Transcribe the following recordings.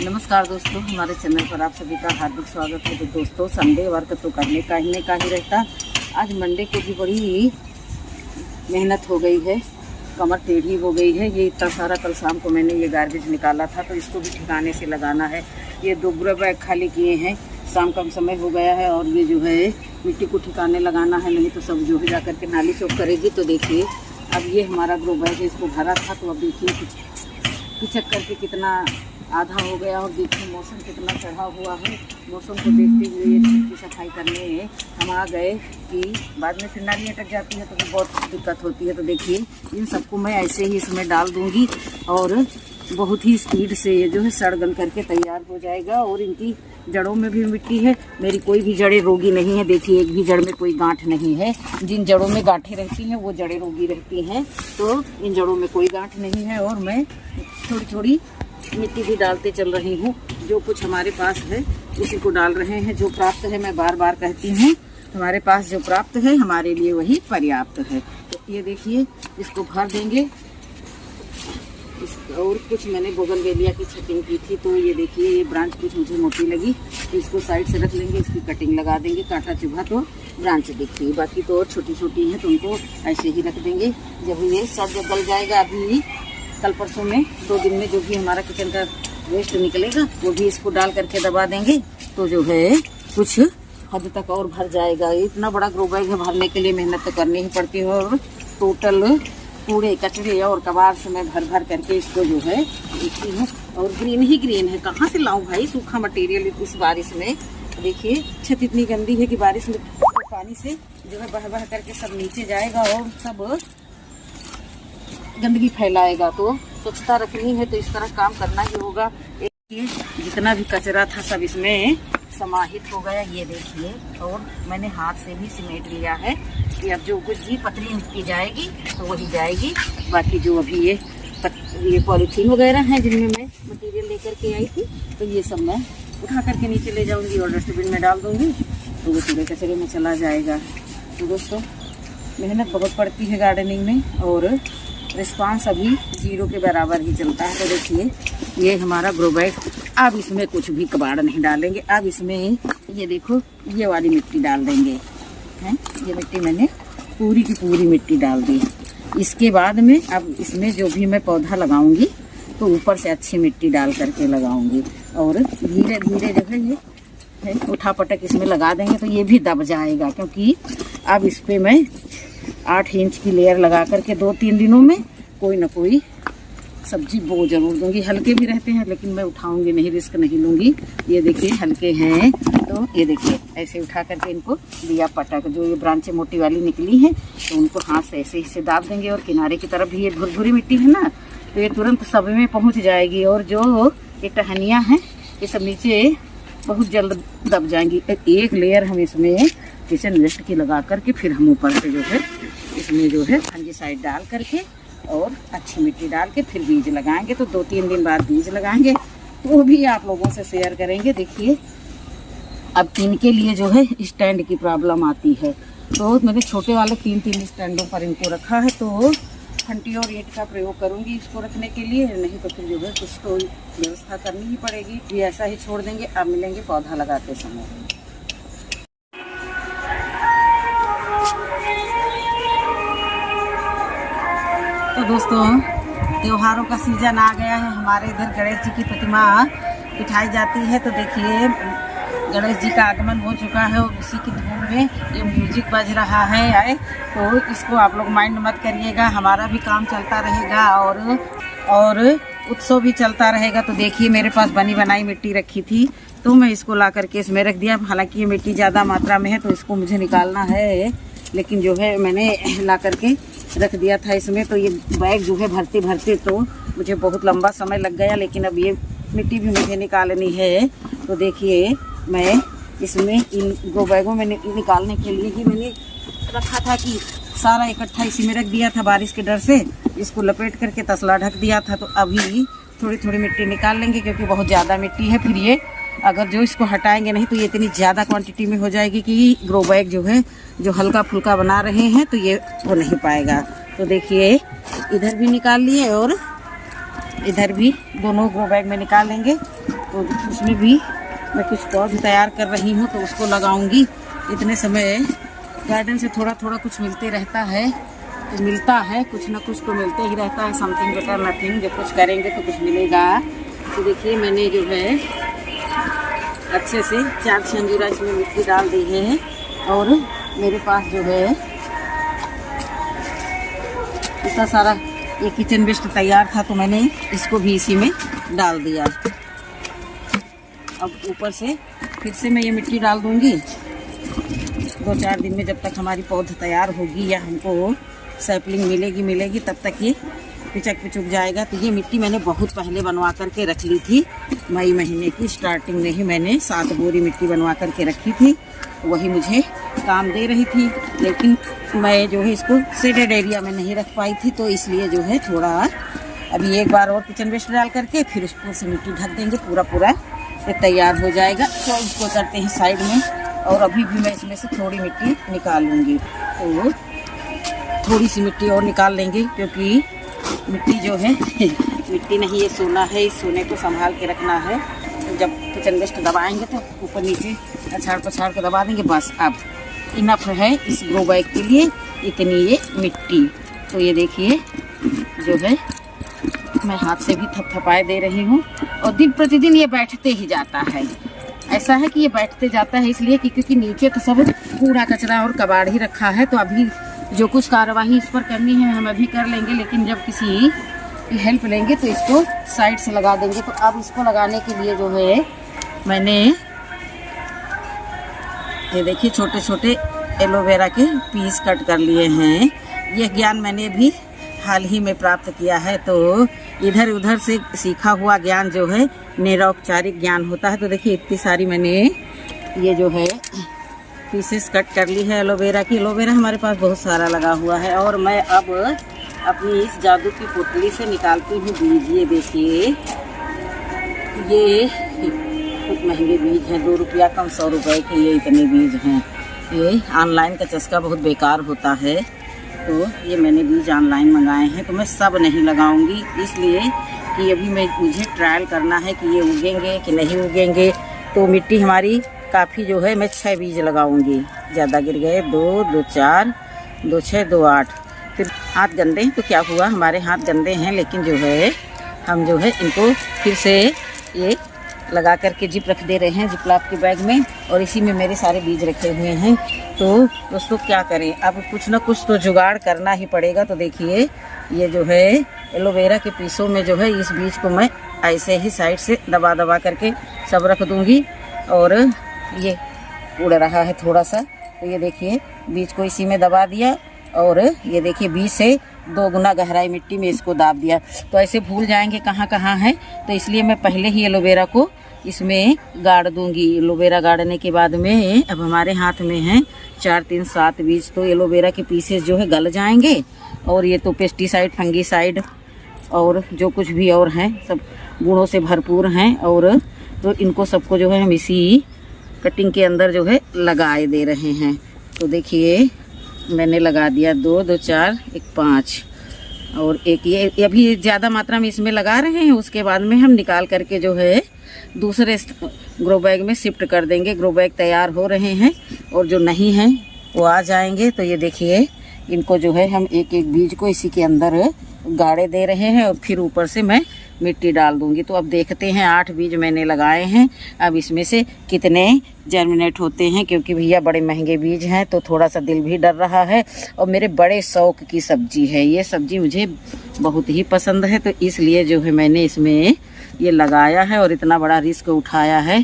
नमस्कार दोस्तों, हमारे चैनल पर आप सभी का हार्दिक स्वागत है। तो दोस्तों, संडे वर्क तो करने का ही रहता। आज मंडे को भी बड़ी मेहनत हो गई है, कमर टेढ़ी हो गई है। ये इतना सारा कल शाम को मैंने ये गार्बेज निकाला था, तो इसको भी ठिकाने से लगाना है। ये 2 बैग खाली किए हैं, शाम का समय हो गया है और ये जो है मिट्टी को ठिकाने लगाना है, नहीं तो सब जो है जा करके नाली चौक करेगी। तो देखिए, अब ये हमारा ग्रो बैग है, इसको भरा था, तो अब देखिए पिचक करके कितना आधा हो गया। और देखिए मौसम कितना चढ़ा हुआ है। मौसम को देखते हुए ये छत की सफाई करने हम आ गए कि बाद में फिर नाली अटक जाती है तो भी बहुत दिक्कत होती है। तो देखिए, इन सबको मैं ऐसे ही इसमें डाल दूंगी और बहुत ही स्पीड से ये जो है सड़ गल करके तैयार हो जाएगा। और इनकी जड़ों में भी मिट्टी है, मेरी कोई भी जड़ें रोगी नहीं है। देखिए, एक भी जड़ में कोई गांठ नहीं है। जिन जड़ों में गांठें रहती हैं वो जड़ें रोगी रहती हैं, तो इन जड़ों में कोई गांठ नहीं है। और मैं थोड़ी थोड़ी मिट्टी भी डालते चल रही हूँ। जो कुछ हमारे पास है उसी को डाल रहे हैं। जो प्राप्त है, मैं बार बार कहती हूँ, हमारे पास जो प्राप्त है हमारे लिए वही पर्याप्त है। तो ये देखिए, इसको भर देंगे। और कुछ मैंने बोगनवेलिया की छटिंग की थी, तो ये देखिए, ये ब्रांच कुछ मुझे मोटी लगी तो इसको साइड से रख लेंगे। इसकी कटिंग लगा देंगे, कांटा चुभा तो ब्रांच दिखती है, बाकी तो और छोटी छोटी है तो उनको ऐसे ही रख देंगे। जब ये सब जब गल जाएगा, अभी कल परसों में 2 दिन में जो भी हमारा किचन का वेस्ट निकलेगा वो भी इसको डाल करके दबा देंगे, तो जो है कुछ हद तक और भर जाएगा। इतना बड़ा ग्रो बैग है, भरने के लिए मेहनत तो करनी ही पड़ती है। और टोटल कूड़े कचरे और कबाड़ से मैं भर भर करके इसको जो है देखती हूँ। और ग्रीन ही ग्रीन है, कहाँ से लाऊं भाई सूखा मटेरियल इस बारिश में। देखिए, छत इतनी गंदी है कि बारिश में पानी से जो है बह बह करके सब नीचे जाएगा और सब गंदगी फैलाएगा। तो स्वच्छता रखनी है तो इस तरह काम करना ही होगा। जितना भी कचरा था सब इसमें समाहित हो गया, ये देखिए। और मैंने हाथ से भी समेट लिया है कि अब जो कुछ भी पतली मिट्टी जाएगी तो वही जाएगी। बाकी जो अभी ये पॉलीथीन वगैरह हैं जिनमें मैं मटेरियल लेकर के आई थी, तो ये सब मैं उठा करके नीचे ले जाऊंगी और डस्टबिन में डाल दूंगी, तो वो कूड़े कचरे में चला जाएगा। तो दोस्तों, मेहनत बहुत पड़ती है गार्डनिंग में और रिस्पांस अभी 0 के बराबर ही चलता है। तो देखिए, ये हमारा ग्रो बैग, अब इसमें कुछ भी कबाड़ नहीं डालेंगे। अब इसमें ये देखो, ये वाली मिट्टी डाल देंगे हैं। ये मिट्टी मैंने पूरी की पूरी मिट्टी डाल दी। इसके बाद में अब इसमें जो भी मैं पौधा लगाऊंगी तो ऊपर से अच्छी मिट्टी डाल करके लगाऊंगी। और धीरे धीरे जो है ये उठा पटक इसमें लगा देंगे तो ये भी दब जाएगा, क्योंकि अब इस पर मैं 8 इंच की लेयर लगा करके 2-3 दिनों में कोई ना कोई सब्जी बो जरूर दूंगी। हल्के भी रहते हैं लेकिन मैं उठाऊंगी नहीं, रिस्क नहीं लूंगी। ये देखिए, हल्के हैं तो ये देखिए ऐसे उठा करके इनको दिया पटक। जो ये ब्रांचें मोटी वाली निकली हैं तो उनको हाथ से ऐसे ही से दाब देंगे। और किनारे की तरफ भी ये भुरभुरी मिट्टी है ना, तो ये तुरंत सब में पहुँच जाएगी। और जो ये टहनियाँ हैं ये सब नीचे बहुत जल्द दब जाएंगी। एक लेयर हम इसमें किचन वेस्ट की लगा करके फिर हम ऊपर से जो है इसमें जो है फंजीसाइड डाल करके और अच्छी मिट्टी डाल के फिर बीज लगाएंगे। तो 2-3 दिन बाद बीज लगाएंगे, तो वो भी आप लोगों से शेयर करेंगे। देखिए, अब इनके लिए जो है स्टैंड की प्रॉब्लम आती है, तो मैंने छोटे वाले 3-3 स्टैंडों पर इनको रखा है। तो फंटी और ईंट का प्रयोग करूंगी इसको रखने के लिए, नहीं तो फिर जो है कुछ तो व्यवस्था करनी ही पड़ेगी। ये ऐसा ही छोड़ देंगे। अब मिलेंगे पौधा लगाते समय। तो दोस्तों, त्योहारों का सीजन आ गया है। हमारे इधर गणेश जी की प्रतिमा बिठाई जाती है। तो देखिए, गणेश जी का आगमन हो चुका है और उसी की धूम में ये म्यूजिक बज रहा है। तो इसको आप लोग माइंड मत करिएगा, हमारा भी काम चलता रहेगा और उत्सव भी चलता रहेगा। तो देखिए, मेरे पास बनी बनाई मिट्टी रखी थी तो मैं इसको ला करके इसमें रख दिया। हालांकि ये मिट्टी ज़्यादा मात्रा में है तो इसको मुझे निकालना है, लेकिन जो है मैंने ला करके रख दिया था इसमें। तो ये बैग जो है भरते भरते तो मुझे बहुत लंबा समय लग गया, लेकिन अब ये मिट्टी भी मुझे निकालनी है। तो देखिए, मैं इसमें इन 2 बैगों में निकालने के लिए ही मैंने रखा था कि सारा इकट्ठा इसी में रख दिया था। बारिश के डर से इसको लपेट करके तसला ढक दिया था। तो अभी थोड़ी थोड़ी मिट्टी निकाल लेंगे, क्योंकि बहुत ज़्यादा मिट्टी है। फिर ये अगर जो इसको हटाएंगे नहीं तो ये इतनी ज़्यादा क्वांटिटी में हो जाएगी कि ग्रो बैग जो है जो हल्का फुल्का बना रहे हैं तो ये हो नहीं पाएगा। तो देखिए, इधर भी निकाल लिए और इधर भी दोनों ग्रो बैग में निकाल लेंगे। तो उसमें भी मैं कुछ पौध तैयार कर रही हूँ, तो उसको लगाऊंगी। इतने समय गार्डन से थोड़ा थोड़ा कुछ मिलते रहता है, तो मिलता है कुछ ना कुछ तो मिलते ही रहता है। समथिंग बेटर नथिंग, जब कुछ करेंगे तो कुछ मिलेगा। तो देखिए मैंने जो है अच्छे से 4 छंजूरा इसमें मिट्टी डाल दी है, और मेरे पास जो है इतना सारा ये किचन वेस्ट तैयार था, तो मैंने इसको भी इसी में डाल दिया। अब ऊपर से फिर से मैं ये मिट्टी डाल दूंगी 2-4 दिन में, जब तक हमारी पौध तैयार होगी या हमको सैपलिंग मिलेगी तब तक ये पिचक जाएगा। तो ये मिट्टी मैंने बहुत पहले बनवा करके रख ली थी, मई महीने की स्टार्टिंग में ही मैंने 7 बोरी मिट्टी बनवा करके रखी थी। वही मुझे काम दे रही थी, लेकिन मैं जो है इसको शेडेड एरिया में नहीं रख पाई थी, तो इसलिए जो है थोड़ा अभी एक बार और किचन वेस्ट डाल करके फिर उसको से मिट्टी ढक देंगे, पूरा ये तैयार हो जाएगा। तो इसको करते हैं साइड में, और अभी भी मैं इसमें से थोड़ी मिट्टी निकाल लूँगी। तो थोड़ी सी मिट्टी और निकाल लेंगे, क्योंकि मिट्टी जो है मिट्टी नहीं, ये सोना है, इस सोने को संभाल के रखना है। तो जब किचन वेस्ट दबाएंगे तो ऊपर नीचे अछाड़ पछाड़ के दबा देंगे, बस। अब इनफ है इस ग्रो बैग के लिए इतनी ये मिट्टी। तो ये देखिए जो है मैं हाथ से भी थपथपाए दे रही हूँ, और दिन प्रतिदिन ये बैठते ही जाता है। ऐसा है कि ये बैठते जाता है इसलिए कि क्योंकि नीचे तो सब कूड़ा कचरा और कबाड़ ही रखा है। तो अभी जो कुछ कार्यवाही इस पर करनी है हम अभी कर लेंगे, लेकिन जब किसी की हेल्प लेंगे तो इसको साइड से लगा देंगे। तो अब इसको लगाने के लिए जो है मैंने ये देखिए छोटे छोटे एलोवेरा के पीस कट कर लिए हैं। यह ज्ञान मैंने भी हाल ही में प्राप्त किया है, तो इधर उधर से सीखा हुआ ज्ञान जो है निरौपचारिक ज्ञान होता है। तो देखिए इतनी सारी मैंने ये जो है पीसेस कट कर ली है एलोवेरा की। एलोवेरा हमारे पास बहुत सारा लगा हुआ है, और मैं अब अपनी इस जादू की पोटली से निकालती हूँ बीज। ये देखिए ये बहुत महंगे बीज हैं, 2 रुपया कम 100 रुपये के ये इतने बीज हैं। ये ऑनलाइन का चस्का बहुत बेकार होता है, तो ये मैंने बीज ऑनलाइन मंगाए हैं। तो मैं सब नहीं लगाऊंगी, इसलिए कि अभी मुझे ट्रायल करना है कि ये उगेंगे कि नहीं उगेंगे। तो मिट्टी हमारी काफ़ी जो है, मैं 6 बीज लगाऊंगी, ज़्यादा गिर गए। 2, 2, 4, 2, 6, 2, 8। फिर हाथ गंदे हैं तो क्या हुआ, हमारे हाथ गंदे हैं, लेकिन जो है हम जो है इनको फिर से ये लगा करके जिप रख दे रहे हैं जिपलॉक के बैग में, और इसी में मेरे सारे बीज रखे हुए हैं। तो दोस्तों क्या करें, अब कुछ ना कुछ तो जुगाड़ करना ही पड़ेगा। तो देखिए ये जो है एलोवेरा के पीसों में जो है इस बीज को मैं ऐसे ही साइड से दबा दबा करके सब रख दूँगी, और ये उड़ रहा है थोड़ा सा। तो ये देखिए बीज को इसी में दबा दिया, और ये देखिए बीज से 2 गुना गहराई मिट्टी में इसको दाब दिया। तो ऐसे भूल जाएंगे कहाँ कहाँ है, तो इसलिए मैं पहले ही एलोवेरा को इसमें गाड़ दूंगी। एलोवेरा गाड़ने के बाद में अब हमारे हाथ में है 4, 3, 7 बीज। तो एलोवेरा के पीसेस जो है गल जाएंगे, और ये तो पेस्टिसाइड, फंगीसाइड और जो कुछ भी और हैं सब गुणों से भरपूर हैं। और तो इनको सबको जो है हम इसी कटिंग के अंदर जो है लगाए दे रहे हैं। तो देखिए मैंने लगा दिया 2, 2, 4, 1, 5 और एक ये अभी ज़्यादा मात्रा में इसमें लगा रहे हैं। उसके बाद में हम निकाल करके जो है दूसरे ग्रो बैग में शिफ्ट कर देंगे। ग्रो बैग तैयार हो रहे हैं, और जो नहीं हैं वो आ जाएंगे। तो ये देखिए इनको जो है हम एक एक बीज को इसी के अंदर गाड़े दे रहे हैं, और फिर ऊपर से मैं मिट्टी डाल दूंगी। तो अब देखते हैं 8 बीज मैंने लगाए हैं, अब इसमें से कितने जर्मिनेट होते हैं, क्योंकि भैया बड़े महंगे बीज हैं तो थोड़ा सा दिल भी डर रहा है। और मेरे बड़े शौक की सब्जी है, ये सब्जी मुझे बहुत ही पसंद है, तो इसलिए जो है मैंने इसमें ये लगाया है और इतना बड़ा रिस्क उठाया है।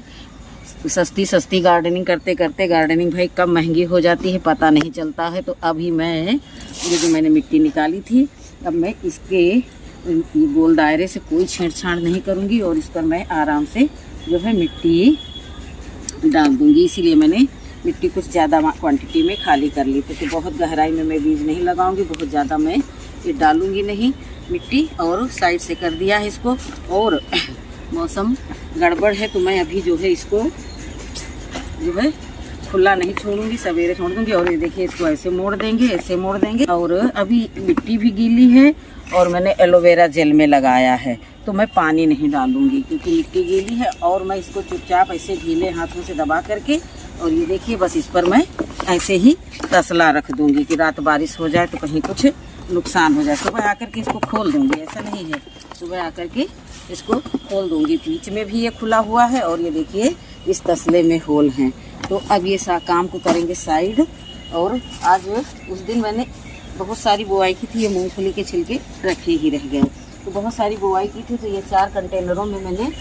सस्ती गार्डनिंग करते करते गार्डनिंग भाई कब महंगी हो जाती है पता नहीं चलता है। तो अभी मैं ये जो मैंने मिट्टी निकाली थी, अब मैं इसके ये गोल दायरे से कोई छेड़छाड़ नहीं करूँगी, और इस पर मैं आराम से जो है मिट्टी डाल दूँगी। इसीलिए मैंने मिट्टी कुछ ज़्यादा क्वांटिटी में खाली कर ली थी। तो बहुत गहराई में मैं बीज नहीं लगाऊंगी, बहुत ज़्यादा मैं ये डालूँगी नहीं मिट्टी, और साइड से कर दिया है इसको। और मौसम गड़बड़ है तो मैं अभी जो है इसको जो है खुला नहीं छोड़ूंगी, सवेरे छोड़ दूंगी। और ये देखिए इसको ऐसे मोड़ देंगे, ऐसे मोड़ देंगे। और अभी मिट्टी भी गीली है और मैंने एलोवेरा जेल में लगाया है, तो मैं पानी नहीं डालूंगी क्योंकि मिट्टी गीली है। और मैं इसको चुपचाप ऐसे गीले हाथों से दबा करके, और ये देखिए बस इस पर मैं ऐसे ही तसला रख दूंगी कि रात बारिश हो जाए तो कहीं कुछ नुकसान हो जाए। सुबह आकर के इसको खोल दूंगी, ऐसा नहीं है, सुबह आकर के इसको खोल दूंगी। बीच में भी ये खुला हुआ है और ये देखिए इस तसले में होल हैं। तो अब ये काम को करेंगे साइड। और आज उस दिन मैंने बहुत सारी बुआई की थी, ये मूंगफली के छिलके रखे ही रह गए, तो बहुत सारी बुआई की थी। तो ये 4 कंटेनरों में मैंने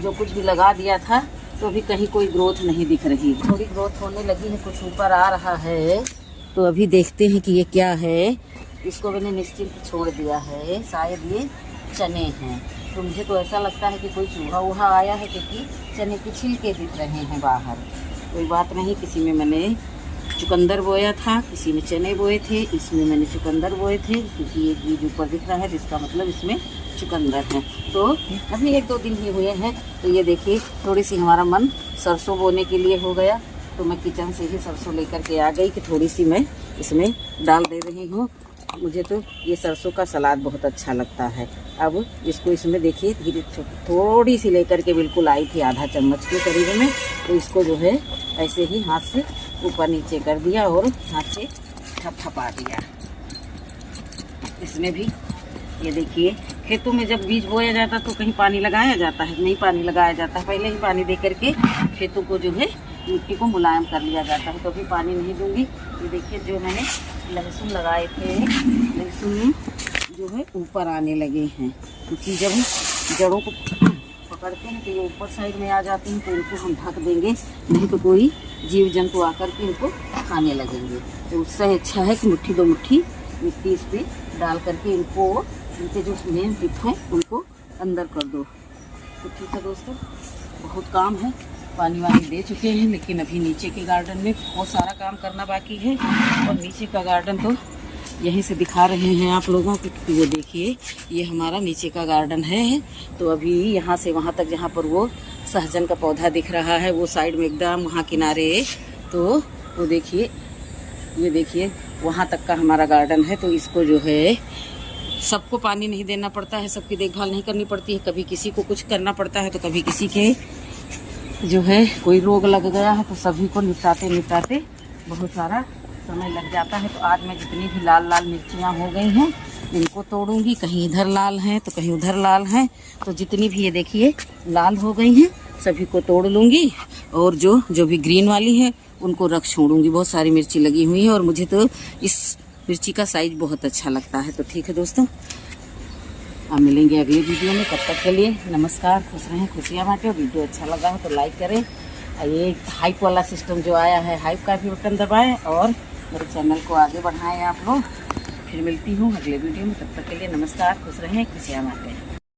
जो कुछ भी लगा दिया था, तो अभी कहीं कोई ग्रोथ नहीं दिख रही। थोड़ी ग्रोथ होने लगी है, कुछ ऊपर आ रहा है। तो अभी देखते हैं कि ये क्या है। इसको मैंने निश्चिंत छोड़ दिया है, शायद ये चने हैं। तो मुझे तो ऐसा लगता है कि कोई चूहा वूहा आया है, क्योंकि चने के छिलके दिख रहे हैं बाहर। कोई बात नहीं, किसी में मैंने चुकंदर बोया था, किसी में चने बोए थे, इसमें मैंने चुकंदर बोए थे, क्योंकि ये बीज ऊपर दिख रहा है जिसका मतलब इसमें चुकंदर है। तो अभी 1-2 दिन ही हुए हैं। तो ये देखिए थोड़ी सी हमारा मन सरसों बोने के लिए हो गया, तो मैं किचन से ही सरसों लेकर के आ गई कि थोड़ी सी मैं इसमें डाल दे रही हूँ। मुझे तो ये सरसों का सलाद बहुत अच्छा लगता है। अब इसको इसमें देखिए धीरे थोड़ी सी लेकर के बिल्कुल आई थी, आधा चम्मच के करीब में। तो इसको जो है ऐसे ही हाथ से ऊपर नीचे कर दिया और हाथ से थपथपा दिया। इसमें भी ये देखिए, खेतों में जब बीज बोया जाता तो कहीं पानी लगाया जाता है? नहीं पानी लगाया जाता है, पहले ही पानी दे करके खेतों को जो है मिट्टी को मुलायम कर लिया जाता है। तो अभी पानी नहीं दूंगी। ये देखिए जो मैंने लहसुन लगाए थे, लहसुन जो है ऊपर आने लगे हैं, क्योंकि जब जड़ों को पकड़ते हैं तो ये ऊपर साइड में आ जाते हैं। तो इनको हम ढक देंगे, नहीं तो कोई जीव जंतु आकर के इनको खाने लगेंगे। तो उससे अच्छा है कि मुट्ठी 2 मुट्ठी मिट्टी इस पर डाल करके इनको, इनके जो मेन टिप हैं उनको अंदर कर दो। तो ठीक है दोस्तों, बहुत काम है, पानी वानी दे चुके हैं, लेकिन अभी नीचे के गार्डन में बहुत सारा काम करना बाकी है। और नीचे का गार्डन तो यहीं से दिखा रहे हैं आप लोगों को। ये देखिए ये हमारा नीचे का गार्डन है। तो अभी यहाँ से वहाँ तक जहाँ पर वो सहजन का पौधा दिख रहा है, वो साइड में एकदम वहाँ किनारे, तो वो देखिए, ये देखिए वहाँ तक का हमारा गार्डन है। तो इसको जो है सबको पानी नहीं देना पड़ता है, सबकी देखभाल नहीं करनी पड़ती है। कभी किसी को कुछ करना पड़ता है, तो कभी किसी के जो है कोई रोग लग गया है, तो सभी को निपटाते निपटाते बहुत सारा समय लग जाता है। तो आज मैं जितनी भी लाल लाल मिर्चियाँ हो गई हैं इनको तोड़ूंगी। कहीं इधर लाल हैं तो कहीं उधर लाल हैं, तो जितनी भी ये देखिए लाल हो गई हैं सभी को तोड़ लूँगी। और जो भी ग्रीन वाली है उनको रख छोड़ूंगी। बहुत सारी मिर्ची लगी हुई है और मुझे तो इस मिर्ची का साइज बहुत अच्छा लगता है। तो ठीक है दोस्तों, अब मिलेंगे अगले वीडियो में। तब तक के लिए नमस्कार, खुश रहें, खुशियाँ बांटें। वीडियो अच्छा लगा हो तो लाइक करें। ये हाइप वाला सिस्टम जो आया है, हाइप का भी बटन दबाएं और मेरे चैनल को आगे बढ़ाएं आप लोग। फिर मिलती हूँ अगले वीडियो में, तब तक के लिए नमस्कार, खुश रहें, खुशियाँ बांटें।